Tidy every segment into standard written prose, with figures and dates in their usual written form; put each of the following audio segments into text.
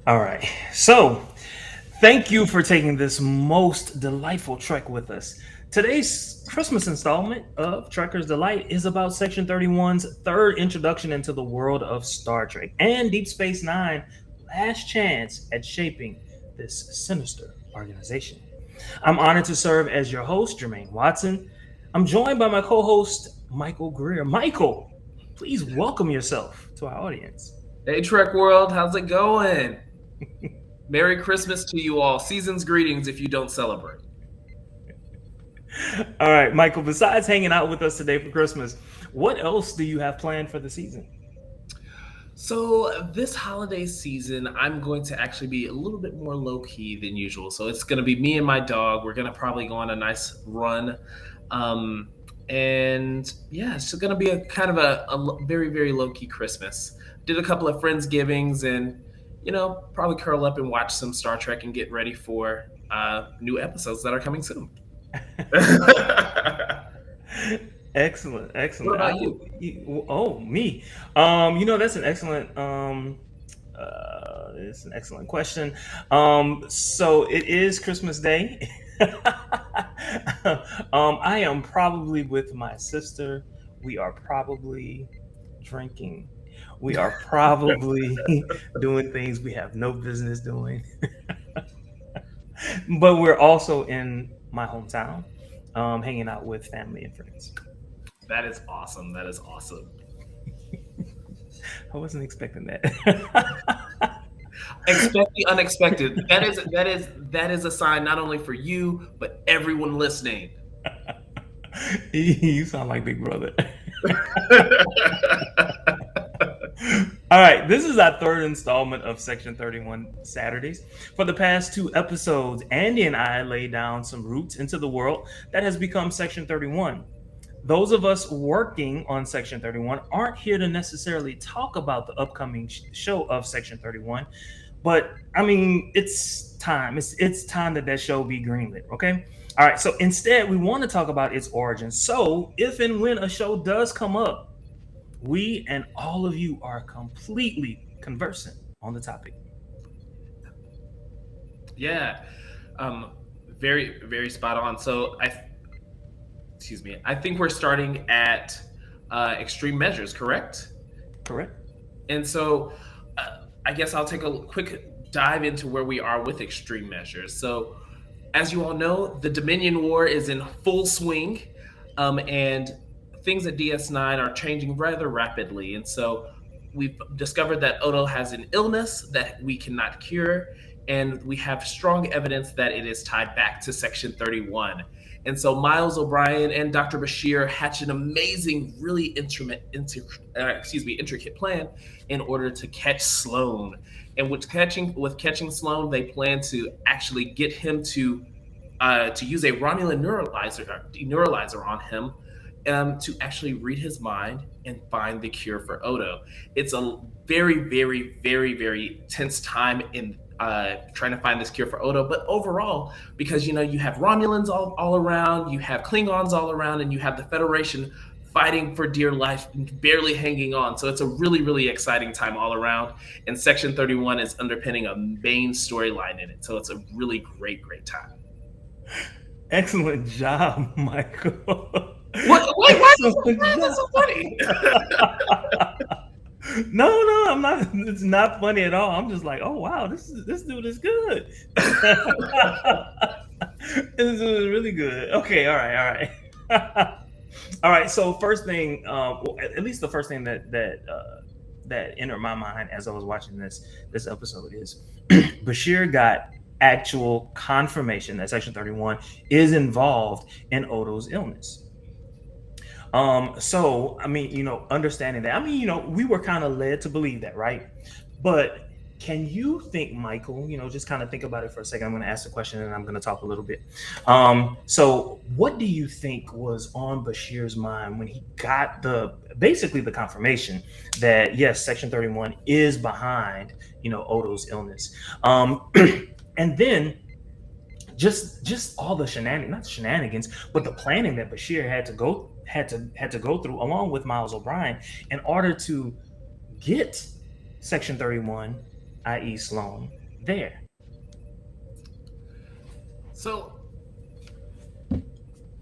All right. So, thank you for taking this most delightful trek with us. Today's Christmas installment of Trekker's Delight is about Section 31's third introduction into the world of Star Trek and Deep Space Nine last chance at shaping this sinister organization. I'm honored to serve as your host, Jermaine Watson. I'm joined by my co host, Michael Greer. Michael, please welcome yourself to our audience. Hey Trek World, how's it going? Merry Christmas to you all. Season's greetings if you don't celebrate. All right, Michael, besides hanging out with us today for Christmas, what else do you have planned for the season? So, this holiday season, I'm going to actually be a little bit more low key than usual. So, it's going to be me and my dog. We're going to probably go on a nice run. Um, and yeah, it's going to be a kind of a very, very low key Christmas. Did a couple of Friendsgivings and, probably curl up and watch some Star Trek and get ready for new episodes that are coming soon. Excellent, What excellent. about you? Oh, me. That's it's an excellent question. So it is Christmas Day. I am probably with my sister. We are probably drinking. We are probably doing things we have no business doing. But we're also in my hometown, hanging out with family and friends. That is awesome. That is awesome. I wasn't expecting that. Expect the unexpected. That is a sign not only for you but everyone listening. You sound like Big Brother. All right, this is our third installment of Section 31 Saturdays. For the past two episodes, Andy and I laid down some roots into the world that has become Section 31. Those of us working on Section 31 aren't here to necessarily talk about the upcoming show of Section 31, but I mean, it's time. It's time that that show be greenlit, okay? All right, so instead, we want to talk about its origins. So, if and when a show does come up, we and all of you are completely conversant on the topic. Yeah, um, very very spot on. So excuse me. I think we're starting at extreme measures, correct? Correct? And so I guess I'll take a quick dive into where we are with extreme measures. So, as you all know, the Dominion War is in full swing, and things at DS9 are changing rather rapidly. And so, we've discovered that Odo has an illness that we cannot cure, and we have strong evidence that it is tied back to Section 31. And so Miles O'Brien and Dr. Bashir hatch an amazing, really intricate plan in order to catch Sloan. And with catching Sloan, they plan to actually get him to use a Romulan neuralizer on him, to actually read his mind and find the cure for Odo. It's a very, very, very, very tense time in trying to find this cure for Odo. But overall, because you have Romulans all around, you have Klingons all around, and you have the Federation fighting for dear life, barely hanging on. So it's a really, really exciting time all around. And Section 31 is underpinning a main storyline in it. So it's a really great, great time. Excellent job, Michael. What? Wait, Excellent why is job. that so funny? No, no, I'm not. It's not funny at all. I'm just like, oh wow, this dude is good. This dude is really good. Okay, all right. All right. So first thing, well, at least the first thing that entered my mind as I was watching this episode is Bashir got actual confirmation that Section 31 is involved in Odo's illness. So I mean, understanding that, I mean, we were kind of led to believe that, right? But can you think, Michael, just kind of think about it for a second. I'm going to ask the question and I'm going to talk a little bit. So what do you think was on Bashir's mind when he got basically the confirmation that yes, Section 31 is behind, Odo's illness? And then just all the shenanigans, not shenanigans, but the planning that Bashir had to go through along with Miles O'Brien in order to get Section 31 i.e., Sloan, there? So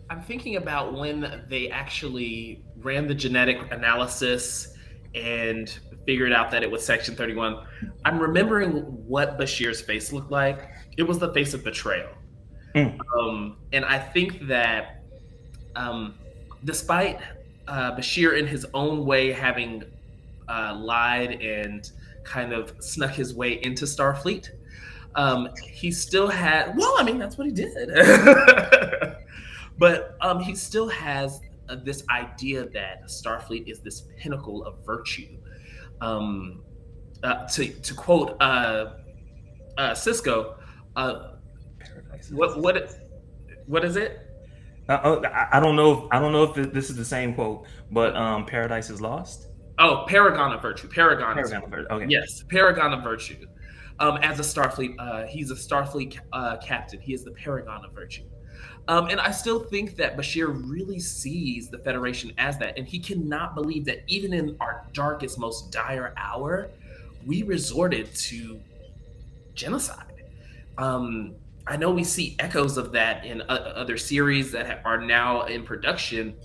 I'm thinking about when they actually ran the genetic analysis and figured out that it was Section 31. I'm remembering what Bashir's face looked like. It was the face of betrayal. Mm. And I think that um, despite Bashir in his own way having lied and kind of snuck his way into Starfleet, he still had, well, I mean, that's what he did. But he still has this idea that Starfleet is this pinnacle of virtue. Um, to quote Cisco, Paradise. what is it? I don't know. I don't know if this is the same quote, but Paradise is Lost. Oh, Paragon of Virtue. Paragon is, Paragon of Virtue. Okay. yes, Paragon of Virtue. As a Starfleet, he's a Starfleet captain. He is the Paragon of Virtue. And I still think that Bashir really sees the Federation as that. And he cannot believe that even in our darkest, most dire hour, we resorted to genocide. I know we see echoes of that in other series that are now in production.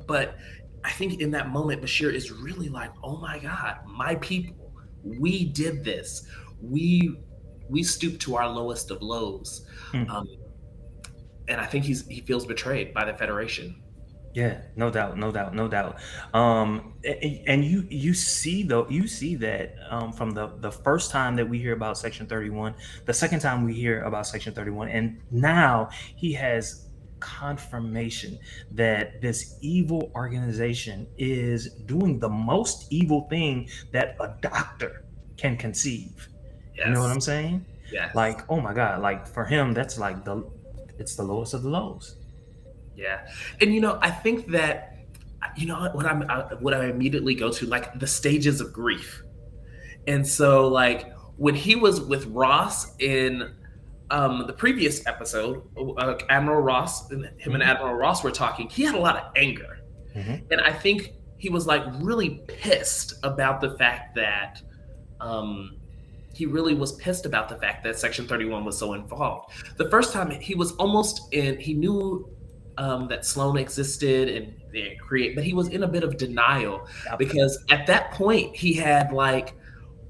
But I think in that moment, Bashir is really like, oh my God, my people, we did this. We stooped to our lowest of lows. Mm. And I think he feels betrayed by the Federation. Yeah, no doubt, no doubt, no doubt. And you see though, you see that from the first time that we hear about Section 31, the second time we hear about Section 31, and now he has confirmation that this evil organization is doing the most evil thing that a doctor can conceive. Yes. You know what I'm saying? Yes. Like, oh my God, like for him, that's like it's the lowest of the lows. Yeah. And I think that what I immediately go to, like, the stages of grief. And so, like, when he was with Ross in the previous episode, Admiral Ross and him and Admiral Ross were talking, he had a lot of anger. Mhm. And I think he was like really pissed about the fact that he really was pissed about the fact that Section 31 was so involved. The first time he was almost in, he knew that Sloan existed and they create, but he was in a bit of denial because at that point he had like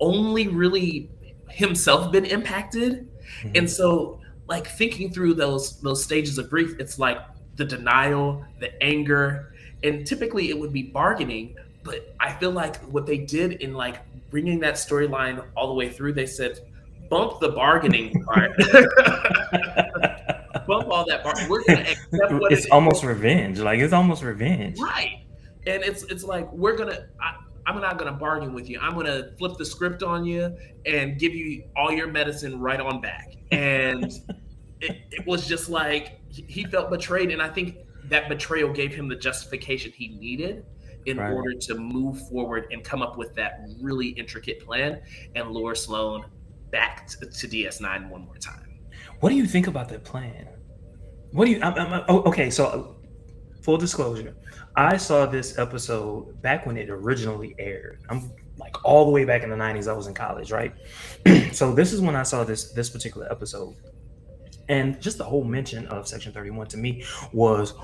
only really himself been impacted. Mhm. And so, like, thinking through those stages of grief, it's like the denial, the anger, and typically it would be bargaining. But I feel like what they did in like bringing that storyline all the way through, they said, bump the bargaining part. Bump all that part. We're gonna accept what It's almost revenge. Like it's almost revenge. right. And it's like I'm not gonna bargain with you. I'm gonna flip the script on you and give you all your medicine right on back. And it was just like he felt betrayed, and I think that betrayal gave him the justification he needed in Right. order to move forward and come up with that really intricate plan and lure Sloan back to DS9 one more time. What do you think about that plan? What do you? Okay, so full disclosure, I saw this episode back when it originally aired. I'm like all the way back in the 90s. I was in college, right? So this is when I saw this particular episode. And just the whole mention of Section 31 to me was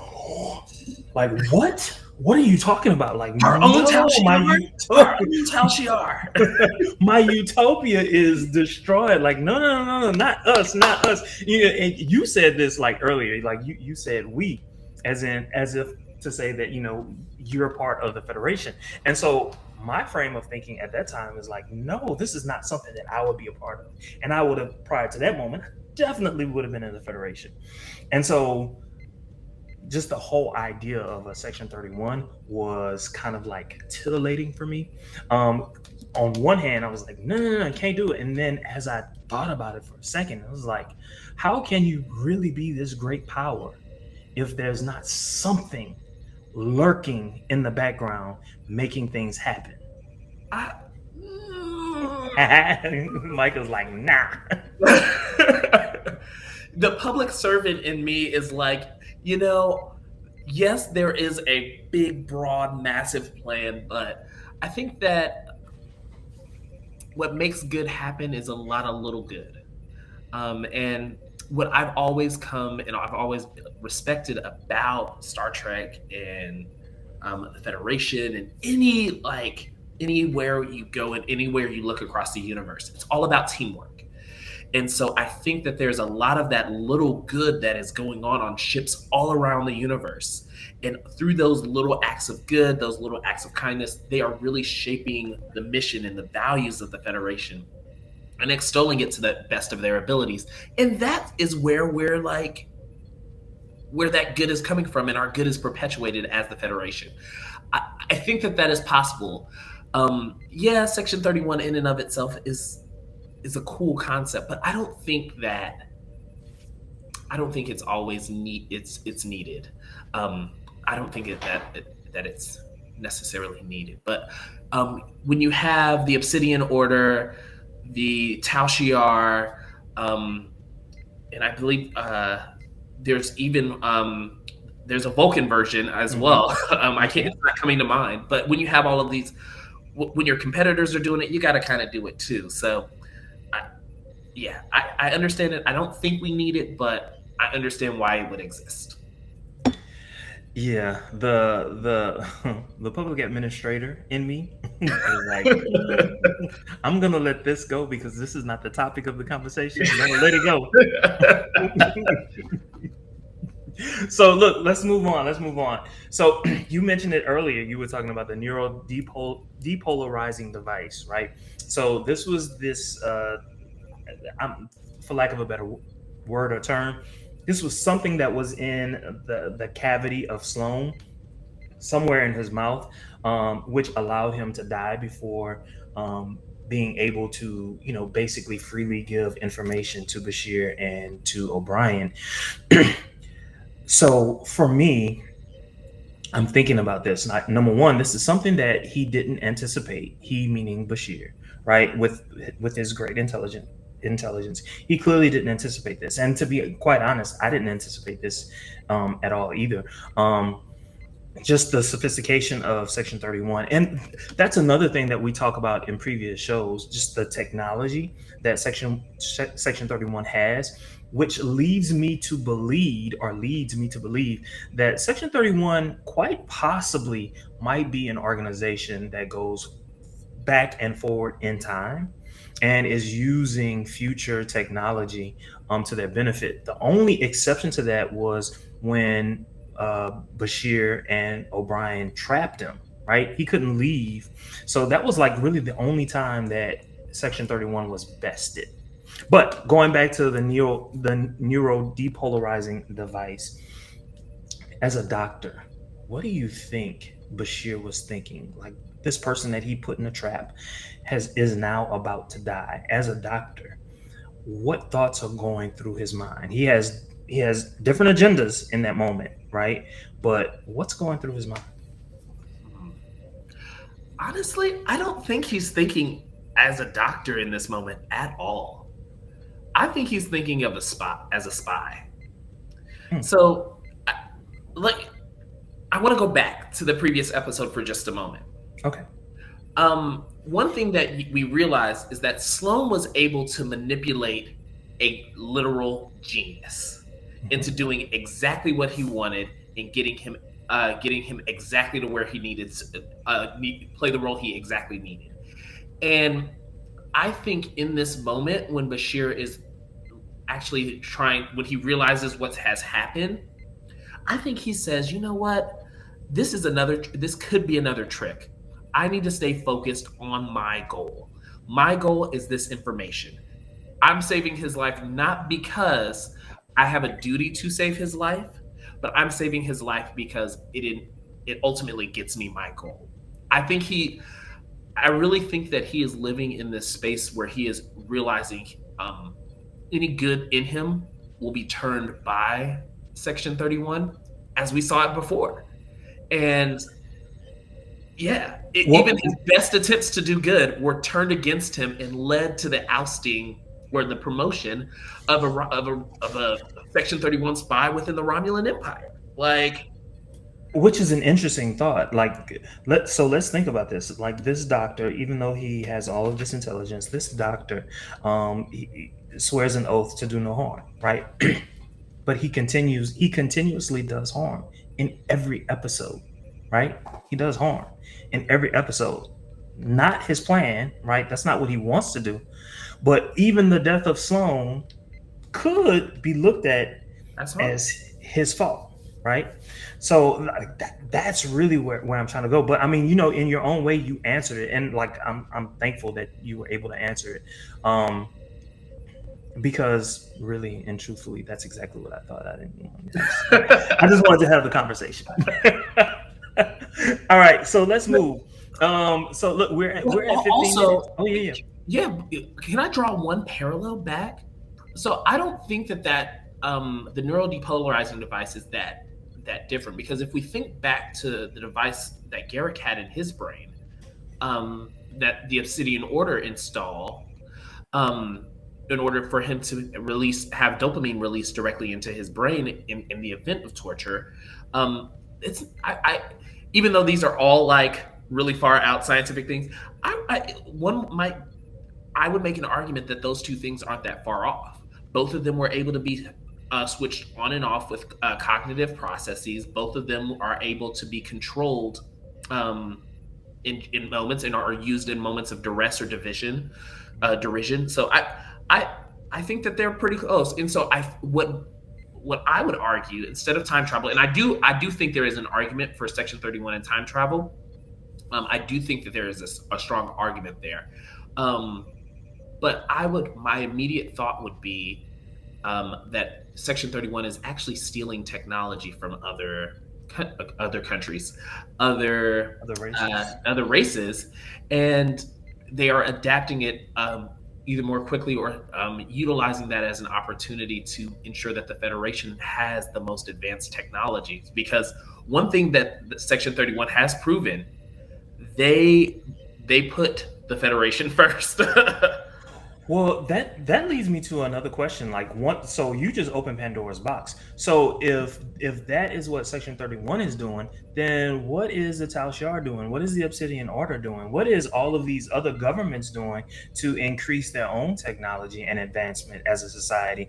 like, what? What are you talking about? Like, Our own Talshiar. My utopia is destroyed. Like, no, not us, not us. And you said this like earlier, like you said we, as if to say that you're part of the Federation. And so my frame of thinking at that time is like, no, this is not something that I would be a part of. And I would have, prior to that moment, definitely would have been in the Federation. And so just the whole idea of a Section 31 was kind of like titillating for me. On one hand, I was like, no, I can't do it. And then as I thought about it for a second, I was like, how can you really be this great power if there's not something lurking in the background making things happen? Michael's like, nah. The public servant in me is like, yes, there is a big, broad, massive plan, but I think that what makes good happen is a lot of little good. And what I've always come and I've always respected about Star Trek and the Federation and anywhere you go and anywhere you look across the universe, it's all about teamwork. And so I think that there's a lot of that little good that is going on ships all around the universe. And through those little acts of good, those little acts of kindness, they are really shaping the mission and the values of the Federation and extolling it to the best of their abilities. And that is where where that good is coming from, and our good is perpetuated as the Federation. I think that that is possible. Yeah, Section 31 in and of itself is a cool concept, but I don't think it's always it's needed. I don't think that it's necessarily needed. But when you have the Obsidian Order, the Tal Shiar, and I believe there's even there's a Vulcan version as well. I can't, it's not coming to mind. But when you have all of these, when your competitors are doing it, you got to kind of do it too. So, I understand it. I don't think we need it, but I understand why it would exist. Yeah, the public administrator in me is like, I'm gonna let this go because this is not the topic of the conversation. I'm gonna let it go. So look, let's move on. Let's move on. So you mentioned it earlier. You were talking about the neural depolarizing device, right? So this was this, for lack of a better word or term, this was something that was in the cavity of Sloan, somewhere in his mouth, which allowed him to die before being able to, basically freely give information to Bashir and to O'Brien. So for me, I'm thinking about this. Number one, this is something that he didn't anticipate. He meaning Bashir, right? With his great intelligence, he clearly didn't anticipate this. And to be quite honest, I didn't anticipate this at all either. Just the sophistication of Section 31, and that's another thing that we talk about in previous shows. Just the technology that Section 31 has, which leads me to believe that Section 31 quite possibly might be an organization that goes back and forward in time and is using future technology to their benefit. The only exception to that was when Bashir and O'Brien trapped him, right? He couldn't leave. So that was like really the only time that Section 31 was bested. But going back to the neuro depolarizing device, as a doctor, what do you think Bashir was thinking? Like, this person that he put in a trap is now about to die. As a doctor, what thoughts are going through his mind? He has different agendas in that moment, right? But what's going through his mind? Honestly, I don't think he's thinking as a doctor in this moment at all. I think he's thinking of a spy. So, I want to go back to the previous episode for just a moment. Okay. One thing that we realized is that Sloan was able to manipulate a literal genius into doing exactly what he wanted and getting him exactly to where he needed to play the role he exactly needed. And I think in this moment, when Bashir is actually when he realizes what has happened, I think he says, you know what? This could be another trick. I need to stay focused on my goal. My goal is this information. I'm saving his life not because I have a duty to save his life, but I'm saving his life because it ultimately gets me my goal. I really think that he is living in this space where he is realizing any good in him will be turned by Section 31, as we saw it before. And even his best attempts to do good were turned against him and led to the ousting or the promotion of a Section 31 spy within the Romulan Empire. Like, Which is an interesting thought. Like, let's think about this. Like, this doctor, even though he has all of this intelligence, this doctor, he swears an oath to do no harm, right? But he continuously does harm in every episode, right? He does harm in every episode. Not his plan, right? That's not what he wants to do. But even the death of Sloan could be looked at That's harm. as his fault, right? So like, that's really where I'm trying to go. But I mean, in your own way, you answered it, and like I'm thankful that you were able to answer it, because really and truthfully, that's exactly what I thought. I didn't want to just, I just wanted to have the conversation. All right, so let's move. So look, we're at 15 Also, minutes. Oh yeah, yeah, can I draw one parallel back? So I don't think that the neural depolarizing device is that different, because if we think back to the device that Garrick had in his brain, that the Obsidian Order install, um, in order for him to have dopamine released directly into his brain in the event of torture. It's I even though these are all like really far out scientific things, I would make an argument that those two things aren't that far off. Both of them were able to be switched on and off with cognitive processes. Both of them are able to be controlled in moments, and are used in moments of duress or derision. So I I think that they're pretty close. And so what I would argue, instead of time travel, and I do think there is an argument for Section 31 and time travel. I do think that there is a strong argument there. Um, but my immediate thought would be that Section 31 is actually stealing technology from other countries, other races. other races, and they are adapting it, either more quickly, or utilizing that as an opportunity to ensure that the Federation has the most advanced technologies. Because one thing that Section 31 has proven, they put the Federation first. Well, that leads me to another question. Like, what? So you just opened Pandora's box. So if that is what Section 31 is doing, then what is the Tal Shiar doing? What is the Obsidian Order doing? What is all of these other governments doing to increase their own technology and advancement as a society?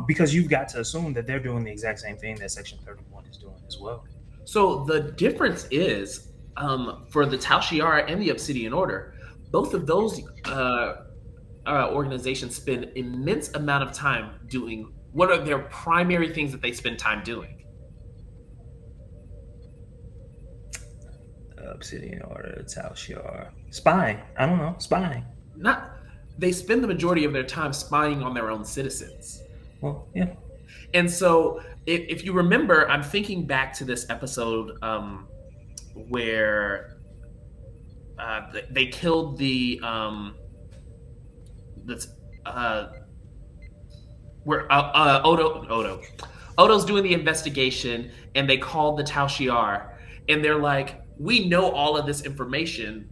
Because you've got to assume that they're doing the exact same thing that Section 31 is doing as well. So the difference is, for the Tal Shiar and the Obsidian Order, both of those organizations spend immense amount of time doing what are their primary things that they spend time doing. Obsidian Order, Tal Shiar, spying. I don't know, spying. Not They spend the majority of their time spying on their own citizens. Well, yeah. And so, if you remember, I'm thinking back to this episode, where they killed the uh, where Odo's doing the investigation, and they called the Tal Shiar, and they're like, "We know all of this information."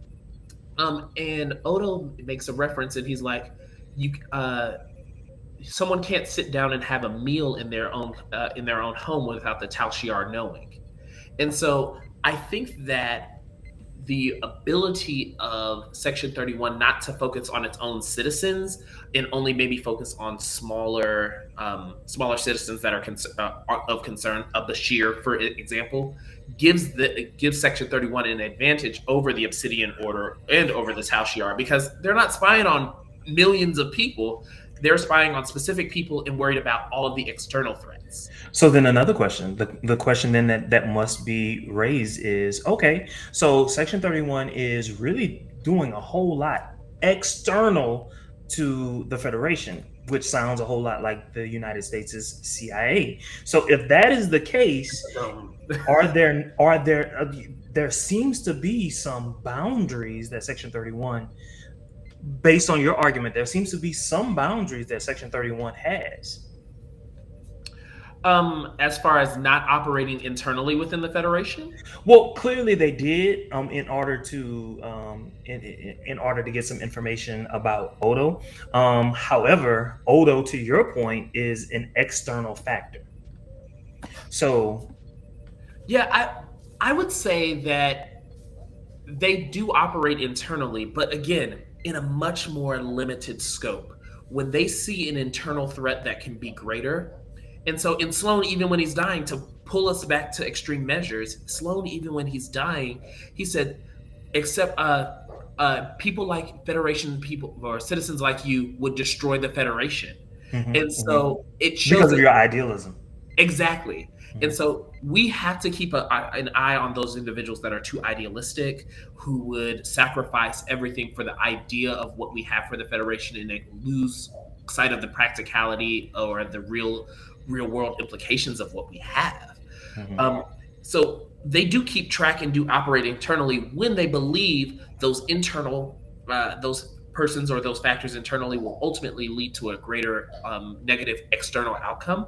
And Odo makes a reference, and he's like, "You, someone can't sit down and have a meal in their own home without the Tal Shiar knowing." And so I think that the ability of Section 31 not to focus on its own citizens, and only maybe focus on smaller citizens that are of concern, of Bashir, for example, gives Section 31 an advantage over the Obsidian Order and over the Tal Shiar, because they're not spying on millions of people. They're spying on specific people and worried about all of the external threats. So then another question, the question then that must be raised is, okay, so Section 31 is really doing a whole lot external to the Federation, which sounds a whole lot like the United States' CIA. So if that is the case, Um, there seems to be some boundaries that Section 31, based on your argument, there seems to be some boundaries that Section 31 has. as far as not operating internally within the Federation. Well, clearly they did, in order to in order to get some information about Odo. However, Odo, to your point, is an external factor. So Yeah, I would say that they do operate internally, but again, in a much more limited scope. When they see an internal threat that can be greater, and so in Sloan, even when he's dying, to pull us back to extreme measures, Sloan, even when he's dying, he said, except people like Federation people or citizens like you would destroy the Federation. And so it shows Because of that your idealism. exactly. And Mhm. so we have to keep an eye on those individuals that are too idealistic, who would sacrifice everything for the idea of what we have for the Federation and they lose sight of the practicality or the real world implications of what we have. Mhm. Um, so they do keep track and do operate internally when they believe those internal those persons or those factors internally will ultimately lead to a greater negative external outcome,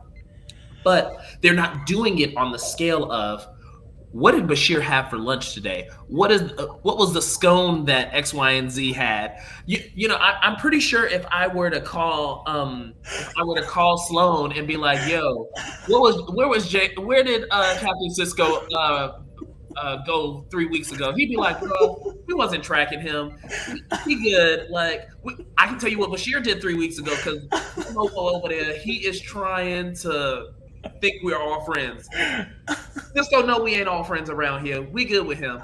but they're not doing it on the scale of what did Bashir have for lunch today? What was the scone that X, Y, and Z had? I'm pretty sure if I were to call Sloan and be like, "Yo, where did Captain Cisco go 3 weeks ago?" He'd be like, "Bro, we wasn't tracking him. He good. I can tell you what Bashir did 3 weeks ago because over there, he is trying to think we're all friends. Just don't know we ain't all friends around here. We good with him."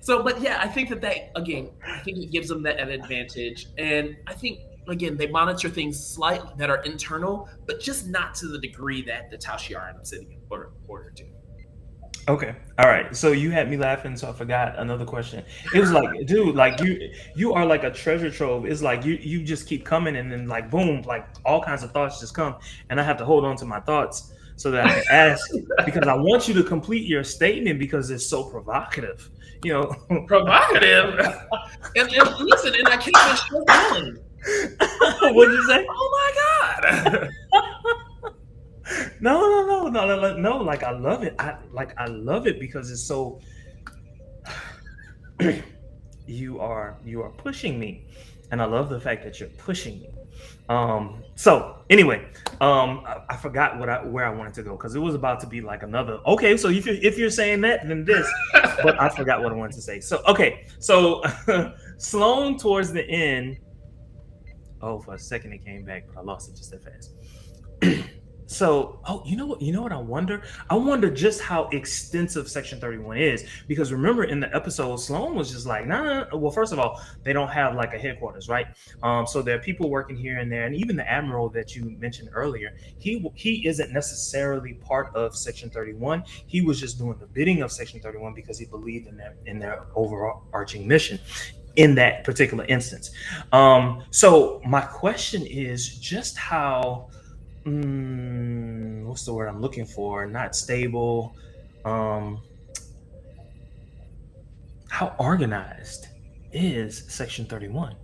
So, but yeah, I think again, I think it gives them that an advantage, and I think again they monitor things slightly that are internal, but just not to the degree that the Tau Shiar Obsidian order to. Okay. All right. So you had me laughing, so I forgot another question. It was like, dude, like you are like a treasure trove. It's like you just keep coming and then like boom, like all kinds of thoughts just come. And I have to hold on to my thoughts so that I can ask because I want you to complete your statement because it's so provocative. You know. Provocative, and listen, and I can't even shut down. What did you say? Oh my god! No. Like I love it. I love it because it's so you are pushing me, and I love the fact that you're pushing me. So anyway, I forgot where I wanted to go because it was about to be like another. Okay, so if you're saying that, then this, but I forgot what I wanted to say. So okay, so Sloan towards the end. Oh, for a second it came back, but I lost it just that fast. So, you know what I wonder? I wonder just how extensive Section 31 is because remember in the episode, Sloan was just like, nah. Well, first of all, they don't have like a headquarters, right? So there are people working here and there, and even the admiral that you mentioned earlier, he isn't necessarily part of Section 31. He was just doing the bidding of Section 31 because he believed in their overarching mission in that particular instance. So my question is just how what's the word I'm looking for? Not stable. Um, how organized is Section 31?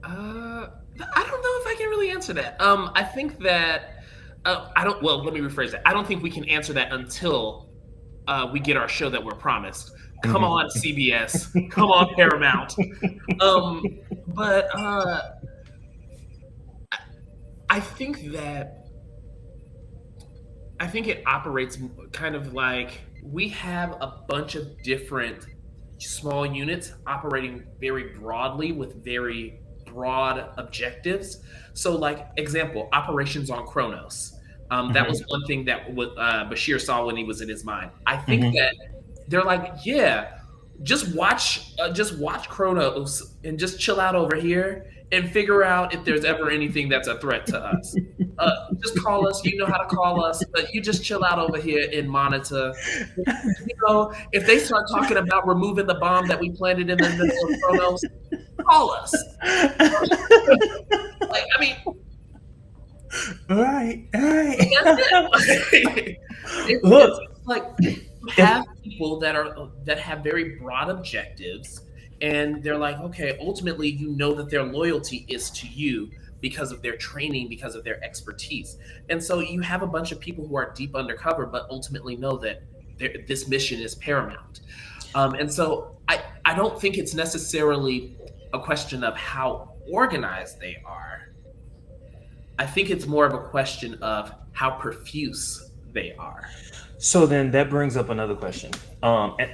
I don't know if I can really answer that. I think that I don't. Well, let me rephrase that. I don't think we can answer that until we get our show that we're promised. Come Mhm. on, CBS. Come on, Paramount. Um, but I think that I think it operates kind of like we have a bunch of different small units operating very broadly with very broad objectives. So, like example, operations on Kronos. That Mhm. was one thing that Bashir saw when he was in his mind. I think Mhm. that they're like, yeah, just watch Kronos and just chill out over here and figure out if there's ever anything that's a threat to us. Just call us. You know how to call us. You just chill out over here and monitor. If they start talking about removing the bomb that we planted in the middle of Kronos, call us. I mean, Right, that's right. it. It's Look, like you if have people that have very broad objectives, and they're like, okay, ultimately, you know that their loyalty is to you because of their training, because of their expertise, and so you have a bunch of people who are deep undercover, but ultimately know that this mission is paramount. And so I don't think it's necessarily a question of how organized they are. I think it's more of a question of how profuse they are. So then that brings up another question,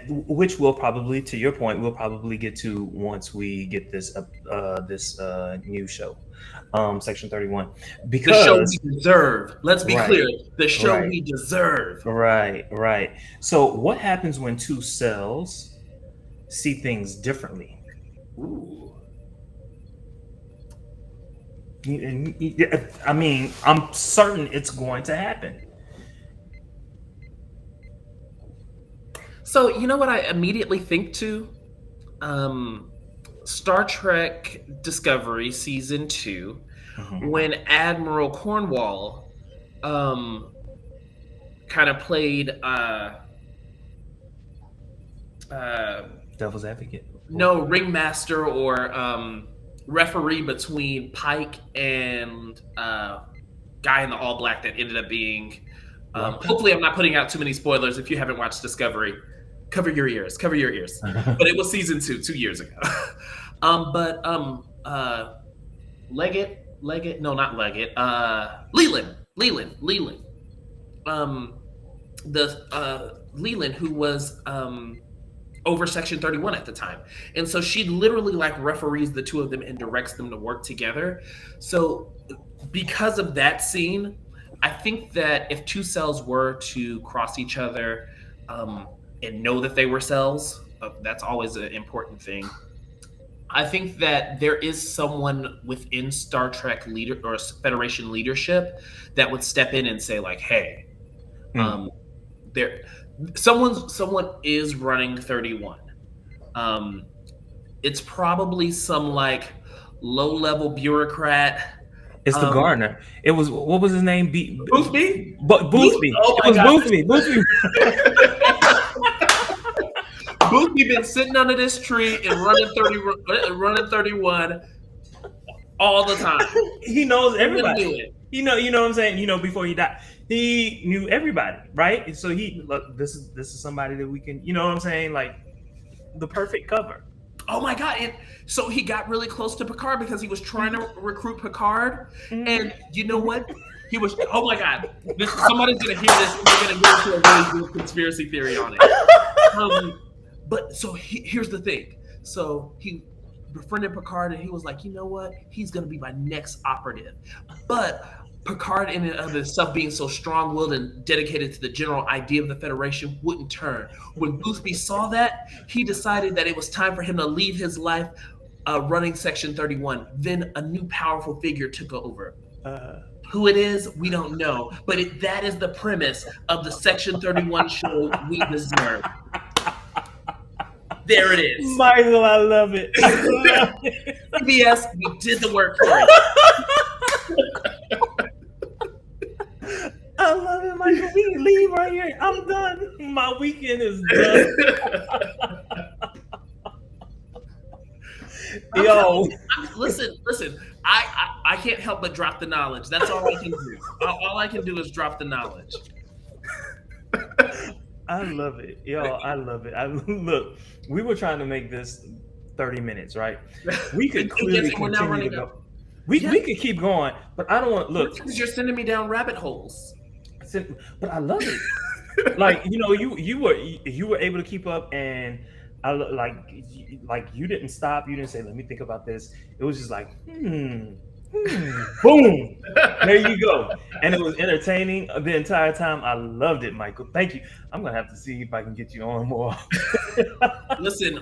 which we'll probably, to your point, we'll probably get to once we get this new show, Section 31, The show we because deserve. Let's be right, clear. The show right, we deserve. right. So what happens when two cells see things differently? Ooh. I mean, I'm certain it's going to happen. So you know what I immediately think to? Um, Star Trek Discovery season 2, Mhm. when Admiral Cornwall um kind of played uh Devil's advocate. no ringmaster or referee between Pike and guy in the all black that ended up being Locke. hopefully I'm not putting out too many spoilers if you haven't watched Discovery. Cover your ears. But it was season 2 2 years ago. But Leggett, no, not Leggett. Leland. Um, the Leland, who was over Section 31 at the time, and so she literally like referees the two of them and directs them to work together. So because of that scene, I think that if two cells were to cross each other um, and know that they were cells, that's always an important thing. I think that there is someone within Star Trek leader or Federation leadership that would step in and say, like, "Hey, Mm. um, there, someone is running 31. Um, it's probably some like low level bureaucrat. It's the Um, gardener. It was, what was his name? Boothby, Boothby. oh It my was god, Boothby. Boothby. Boothby been sitting under this tree and running 31 all the time. He knows I'm gonna do everybody. it. You know what I'm saying. Before he died, he knew everybody, right? So he look. This is somebody that we can. You know what I'm saying? Like the perfect cover. Oh my god! And so he got really close to Picard because he was trying to recruit Picard. Mhm. And you know what? He was. Oh my god! Somebody's gonna hear this and they're gonna go into a really good conspiracy theory on it. But so here's the thing. So he befriended Picard, and he was like, you know what? He's gonna be my next operative. But Picard, in and of himself, being so strong-willed and dedicated to the general idea of the Federation, wouldn't turn. When Boothby saw that, he decided that it was time for him to leave his life running Section 31. Then a new powerful figure took over. Uh, Who it is, we don't know. But that is the premise of the Section 31 show we deserve. There it is. Michael, I love it. I love it. CBS, we did the work for I love it, Michael. We can leave right here. I'm done. My weekend is done. Yo, Listen. I can't help but drop the knowledge. That's all I can do. All I can do is drop the knowledge. I love it. Yo, I love it. Look, we were trying to make this 30 minutes, right? We could clearly We're now continue to running go. up. We Yeah, could keep going, but I don't want look. because you're sending me down rabbit holes. But I love it. Like you were able to keep up, and like you didn't stop. You didn't say, "Let me think about this." It was just like, boom. There you go. And it was entertaining the entire time. I loved it, Michael. Thank you. I'm gonna have to see if I can get you on more. Listen.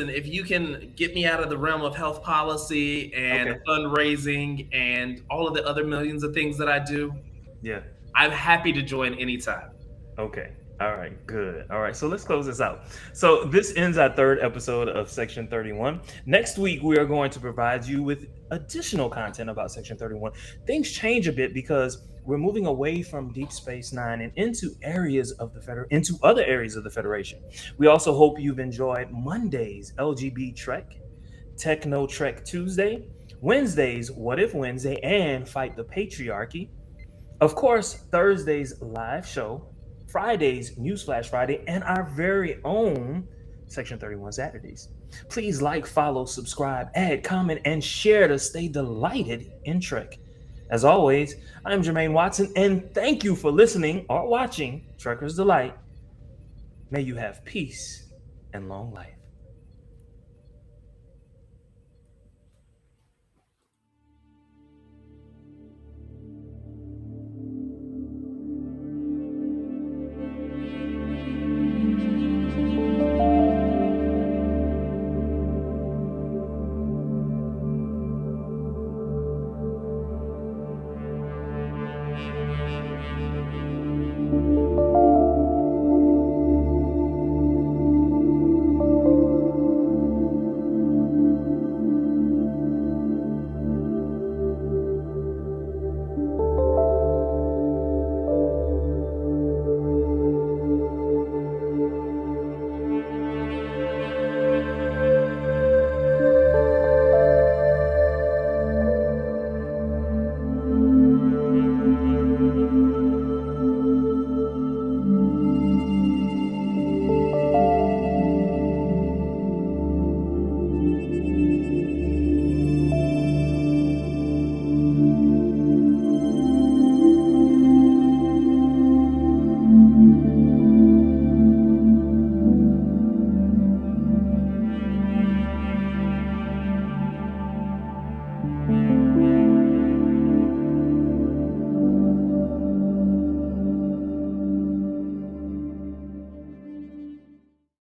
If you can get me out of the realm of health policy and Okay. fundraising and all of the other millions of things that I do, Yeah. I'm happy to join anytime. Okay. All right. Good. All right. So let's close this out. So this ends our third episode of Section 31. Next week, we are going to provide you with additional content about Section 31. Things change a bit because we're moving away from Deep Space Nine and into other areas of the Federation. We also hope you've enjoyed Monday's LGB Trek, Techno Trek Tuesday, Wednesday's What If Wednesday, and Fight the Patriarchy. Of course, Thursday's live show, Friday's Newsflash Friday, and our very own Section 31 Saturdays. Please like, follow, subscribe, add, comment, and share to stay delighted in Trek. As always, I'm Jermaine Watson, and thank you for listening or watching Trekker's Delight. May you have peace and long life.